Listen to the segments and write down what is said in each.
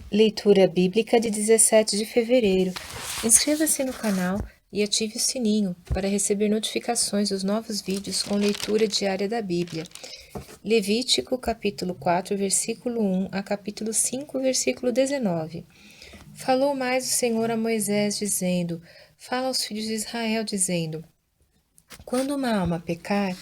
Leitura bíblica de 17 de fevereiro. Inscreva-se no canal e ative o sininho para receber notificações dos novos vídeos com leitura diária da Bíblia. Levítico, capítulo 4, versículo 1 a capítulo 5, versículo 19. Falou mais o Senhor a Moisés, dizendo: Fala aos filhos de Israel, dizendo: Quando uma alma pecar,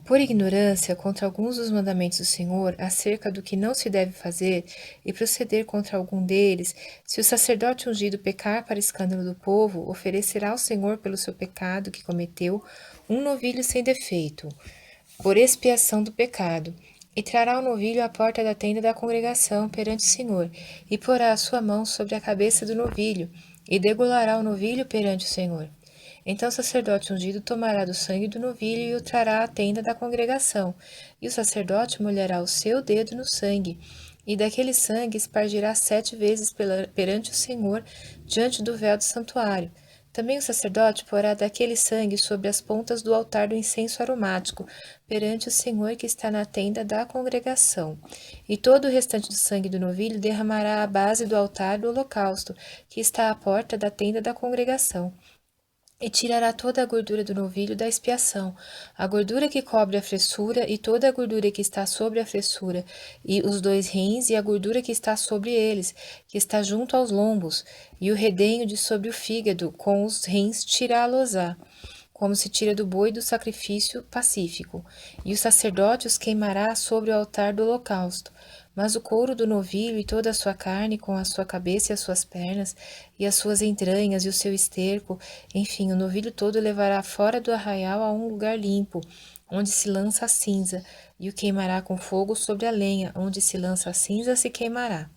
por ignorância contra alguns dos mandamentos do Senhor, acerca do que não se deve fazer, e proceder contra algum deles, se o sacerdote ungido pecar para escândalo do povo, oferecerá ao Senhor pelo seu pecado que cometeu um novilho sem defeito, por expiação do pecado. E trará o novilho à porta da tenda da congregação perante o Senhor, e porá a sua mão sobre a cabeça do novilho, e degolará o novilho perante o Senhor. Então o sacerdote ungido tomará do sangue do novilho e o trará à tenda da congregação, e o sacerdote molhará o seu dedo no sangue, e daquele sangue espargirá 7 vezes perante o Senhor, diante do véu do santuário. Também o sacerdote porá daquele sangue sobre as pontas do altar do incenso aromático, perante o Senhor que está na tenda da congregação. E todo o restante do sangue do novilho derramará à base do altar do holocausto, que está à porta da tenda da congregação. E tirará toda a gordura do novilho da expiação, a gordura que cobre a fressura e toda a gordura que está sobre a fressura, e os 2 rins e a gordura que está sobre eles, que está junto aos lombos, e o redenho de sobre o fígado, com os rins tirá-los-á, como se tira do boi do sacrifício pacífico. E o sacerdote os queimará sobre o altar do holocausto. Mas o couro do novilho e toda a sua carne, com a sua cabeça e as suas pernas, e as suas entranhas e o seu esterco, enfim, o novilho todo levará fora do arraial a um lugar limpo, onde se lança a cinza, e o queimará com fogo sobre a lenha, onde se lança a cinza se queimará.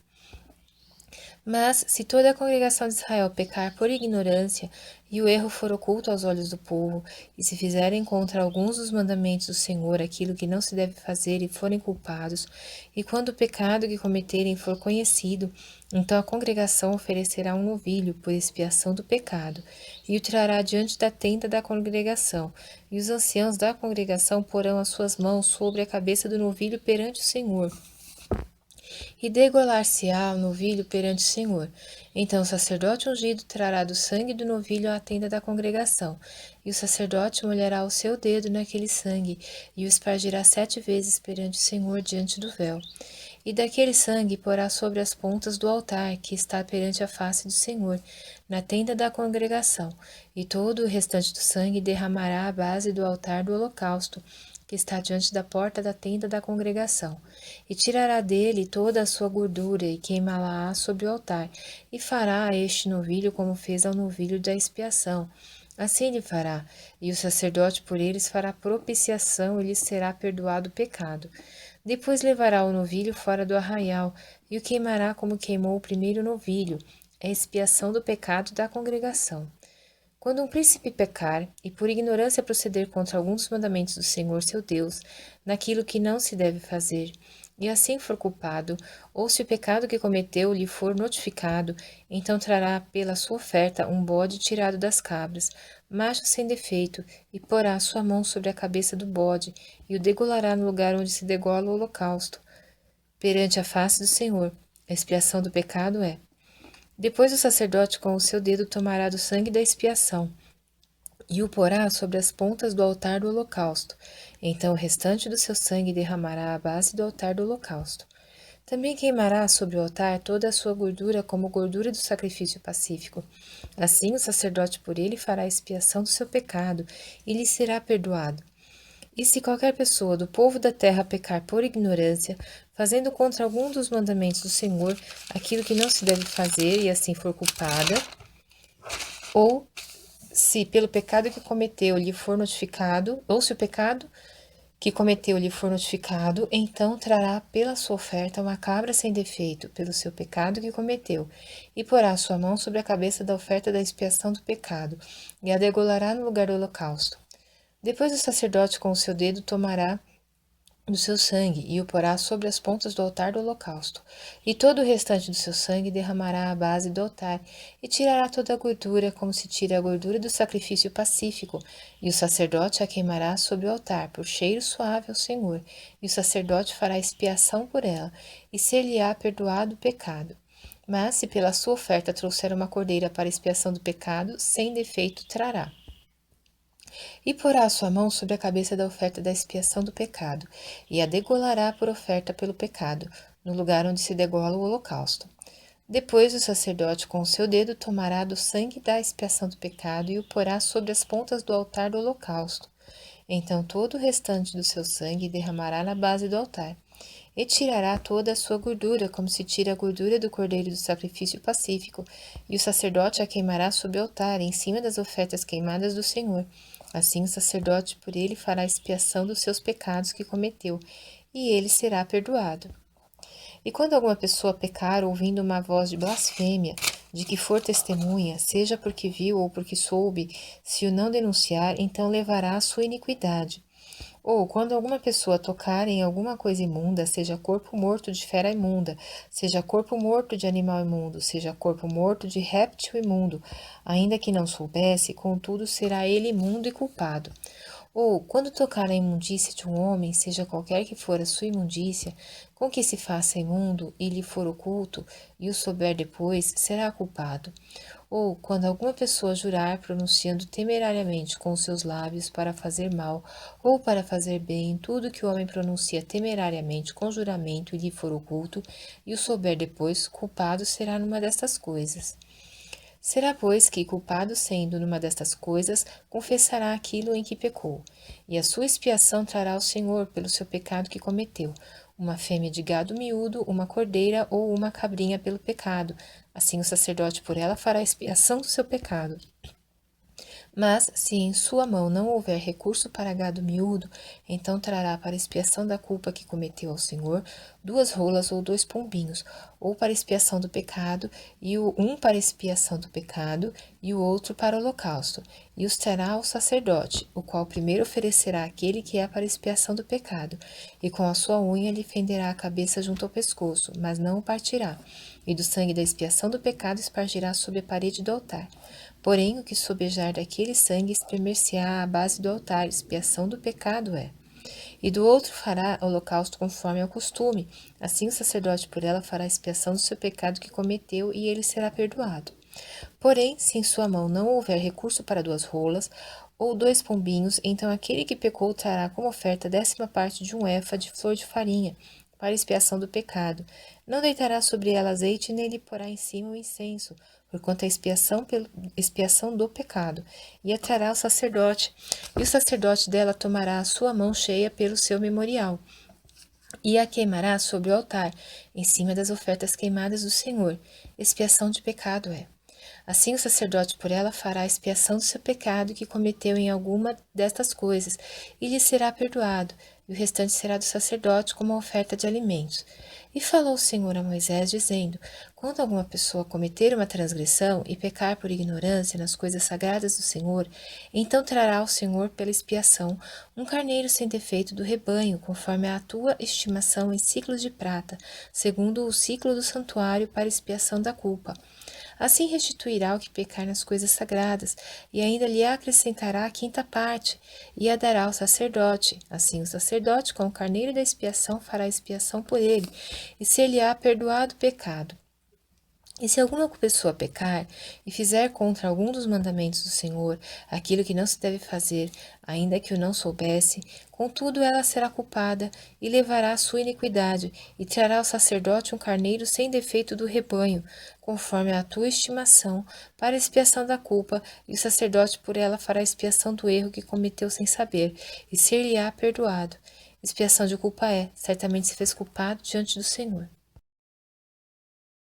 Mas, se toda a congregação de Israel pecar por ignorância, e o erro for oculto aos olhos do povo, e se fizerem contra alguns dos mandamentos do Senhor aquilo que não se deve fazer e forem culpados, e quando o pecado que cometerem for conhecido, então a congregação oferecerá um novilho por expiação do pecado, e o trará diante da tenda da congregação, e os anciãos da congregação porão as suas mãos sobre a cabeça do novilho perante o Senhor, e degolar-se-á o novilho perante o Senhor. Então o sacerdote ungido trará do sangue do novilho à tenda da congregação, e o sacerdote molhará o seu dedo naquele sangue, e o espargirá 7 vezes perante o Senhor diante do véu. E daquele sangue porá sobre as pontas do altar, que está perante a face do Senhor, na tenda da congregação, e todo o restante do sangue derramará à base do altar do holocausto, que está diante da porta da tenda da congregação, e tirará dele toda a sua gordura, e queimá-la-á sobre o altar, e fará a este novilho como fez ao novilho da expiação. Assim lhe fará, e o sacerdote por eles fará propiciação, e lhes será perdoado o pecado. Depois levará o novilho fora do arraial, e o queimará como queimou o primeiro novilho, a expiação do pecado da congregação. Quando um príncipe pecar, e por ignorância proceder contra algum dos mandamentos do Senhor seu Deus, naquilo que não se deve fazer, e assim for culpado, ou se o pecado que cometeu lhe for notificado, então trará pela sua oferta um bode tirado das cabras, macho sem defeito, e porá a sua mão sobre a cabeça do bode, e o degolará no lugar onde se degola o holocausto, perante a face do Senhor. A expiação do pecado é. Depois o sacerdote com o seu dedo tomará do sangue da expiação, e o porá sobre as pontas do altar do holocausto. Então o restante do seu sangue derramará à base do altar do holocausto. Também queimará sobre o altar toda a sua gordura como gordura do sacrifício pacífico. Assim o sacerdote por ele fará expiação do seu pecado, e lhe será perdoado. E se qualquer pessoa do povo da terra pecar por ignorância, fazendo contra algum dos mandamentos do Senhor aquilo que não se deve fazer e assim for culpada, ou se pelo pecado que cometeu lhe for notificado, ou se o pecado que cometeu lhe for notificado, então trará pela sua oferta uma cabra sem defeito, pelo seu pecado que cometeu, e porá a sua mão sobre a cabeça da oferta da expiação do pecado, e a degolará no lugar do holocausto. Depois o sacerdote com o seu dedo tomará do seu sangue e o porá sobre as pontas do altar do holocausto, e todo o restante do seu sangue derramará à base do altar, e tirará toda a gordura, como se tira a gordura do sacrifício pacífico, e o sacerdote a queimará sobre o altar, por cheiro suave ao Senhor, e o sacerdote fará expiação por ela, e ser-lhe-á perdoado o pecado. Mas se pela sua oferta trouxer uma cordeira para expiação do pecado, sem defeito trará. E porá a sua mão sobre a cabeça da oferta da expiação do pecado, e a degolará por oferta pelo pecado, no lugar onde se degola o holocausto. Depois o sacerdote com o seu dedo tomará do sangue da expiação do pecado e o porá sobre as pontas do altar do holocausto. Então todo o restante do seu sangue derramará na base do altar. E tirará toda a sua gordura, como se tira a gordura do cordeiro do sacrifício pacífico, e o sacerdote a queimará sobre o altar, em cima das ofertas queimadas do Senhor. Assim o sacerdote por ele fará expiação dos seus pecados que cometeu, e ele será perdoado. E quando alguma pessoa pecar ouvindo uma voz de blasfêmia, de que for testemunha, seja porque viu ou porque soube, se o não denunciar, então levará a sua iniquidade. Ou quando alguma pessoa tocar em alguma coisa imunda, seja corpo morto de fera imunda, seja corpo morto de animal imundo, seja corpo morto de réptil imundo, ainda que não soubesse, contudo será ele imundo e culpado. Ou, quando tocar na imundícia de um homem, seja qualquer que for a sua imundícia, com que se faça imundo e lhe for oculto, e o souber depois, será culpado. Ou, quando alguma pessoa jurar pronunciando temerariamente com os seus lábios para fazer mal ou para fazer bem tudo que o homem pronuncia temerariamente com juramento e lhe for oculto, e o souber depois, culpado será numa destas coisas. Será, pois, que, culpado sendo numa destas coisas, confessará aquilo em que pecou, e a sua expiação trará ao Senhor pelo seu pecado que cometeu, uma fêmea de gado miúdo, uma cordeira ou uma cabrinha pelo pecado. Assim o sacerdote por ela fará expiação do seu pecado. Mas, se em sua mão não houver recurso para gado miúdo, então trará para expiação da culpa que cometeu ao Senhor 2 rolas ou 2 pombinhos, ou para expiação do pecado, e um para expiação do pecado, e o outro para o holocausto, e os trará ao sacerdote, o qual primeiro oferecerá aquele que é para expiação do pecado, e com a sua unha lhe fenderá a cabeça junto ao pescoço, mas não o partirá, e do sangue da expiação do pecado espargirá sobre a parede do altar. Porém, o que sobejar daquele sangue espremer-se-á à base do altar, expiação do pecado é. E do outro fará holocausto conforme ao costume. Assim o sacerdote por ela fará expiação do seu pecado que cometeu, e ele será perdoado. Porém, se em sua mão não houver recurso para 2 rolas, ou 2 pombinhos, então aquele que pecou trará como oferta 10ª parte de um efa de flor de farinha, para expiação do pecado. Não deitará sobre ela azeite, nem lhe porá em cima o incenso, porquanto é expiação do pecado, e a trará ao sacerdote, e o sacerdote dela tomará a sua mão cheia pelo seu memorial, e a queimará sobre o altar, em cima das ofertas queimadas do Senhor. Expiação de pecado é. Assim o sacerdote por ela fará expiação do seu pecado que cometeu em alguma destas coisas, e lhe será perdoado, e o restante será do sacerdote como oferta de alimentos. E falou o Senhor a Moisés, dizendo: quando alguma pessoa cometer uma transgressão e pecar por ignorância nas coisas sagradas do Senhor, então trará ao Senhor pela expiação um carneiro sem defeito do rebanho, conforme a tua estimação em ciclos de prata, segundo o ciclo do santuário para expiação da culpa. Assim restituirá o que pecar nas coisas sagradas, e ainda lhe acrescentará a 5ª parte, e a dará ao sacerdote. Assim o sacerdote, com o carneiro da expiação, fará expiação por ele, e ser-lhe-á perdoado o pecado. E se alguma pessoa pecar e fizer contra algum dos mandamentos do Senhor aquilo que não se deve fazer, ainda que o não soubesse, contudo ela será culpada e levará a sua iniquidade, e trará ao sacerdote um carneiro sem defeito do rebanho, conforme a tua estimação, para expiação da culpa, e o sacerdote por ela fará expiação do erro que cometeu sem saber, e ser-lhe-á perdoado. Expiação de culpa é, certamente se fez culpado diante do Senhor.